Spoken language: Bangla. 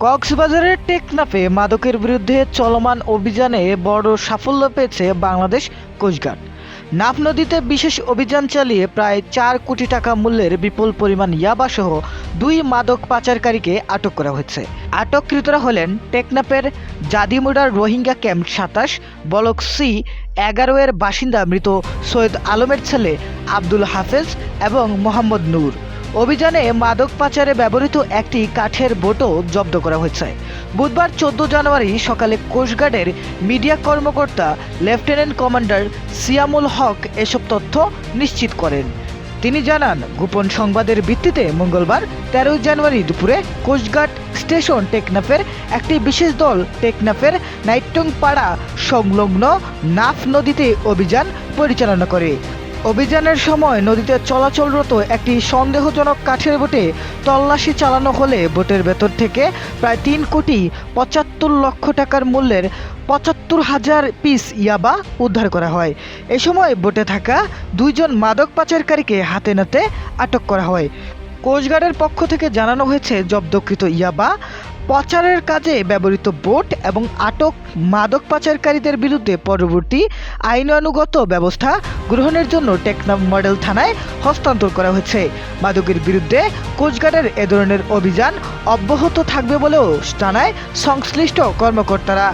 কক্সবাজারের টেকনাফে মাদকের বিরুদ্ধে চলমান অভিযানে বড় সাফল্য পেয়েছে বাংলাদেশ কোস্টগার্ড। নাফ নদীতে বিশেষ অভিযান চালিয়ে প্রায় 4 কোটি টাকা মূল্যের বিপুল পরিমাণ ইয়াবাসহ 2 মাদক পাচারকারীকে আটক করা হয়েছে। আটককৃতরা হলেন টেকনাফের জাদিমুড়ার রোহিঙ্গা ক্যাম্প 27 ব্লক সি 11 এর বাসিন্দা মৃত সৈয়দ আলমের ছেলে আব্দুল হাফেজ এবং মোহাম্মদ নূর। অভিযানে মাদক পাচারে ব্যবহৃত একটি কাঠের বোটও জব্দ করা হয়েছে। বুধবার 14 জানুয়ারি সকালে কোস্টগার্ডের মিডিয়া কর্মকর্তা লেফটেন্যান্ট কমান্ডার সিয়ামুল হক এসব তথ্য নিশ্চিত করেন। তিনি জানান, গোপন সংবাদের ভিত্তিতে মঙ্গলবার 13 জানুয়ারি দুপুরে কোস্টগার্ড স্টেশন টেকনাফের একটি বিশেষ দল টেকনাফের নাইটংপাড়া সংলগ্ন নাফ নদীতে অভিযান পরিচালনা করে। অভিযানের সময় নদীতে চলাচলরত একটি সন্দেহজনক কাঠের বোটে তল্লাশি চালানো হলে বোটের ভেতর থেকে প্রায় 3,75,00,000 টাকার মূল্যের 75,000 পিস ইয়াবা উদ্ধার করা হয়। এ সময় বোটে থাকা 2 জন মাদক পাচারকারীকে হাতে নাতে আটক করা হয়। কোস্টগার্ডের পক্ষ থেকে জানানো হয়েছে, জব্দকৃত ইয়াবা পাচারের কাজে ব্যবহৃত বোট এবং আটক মাদক পাচারকারীদের বিরুদ্ধে পরবর্তী আইনানুগত ব্যবস্থা গ্রহণের জন্য টেকনাফ মডেল থানায় হস্তান্তর করা হয়েছে। মাদকের বিরুদ্ধে কোস্টগার্ডের এ ধরনের অভিযান অব্যাহত থাকবে বলেও জানায় সংশ্লিষ্ট কর্মকর্তারা।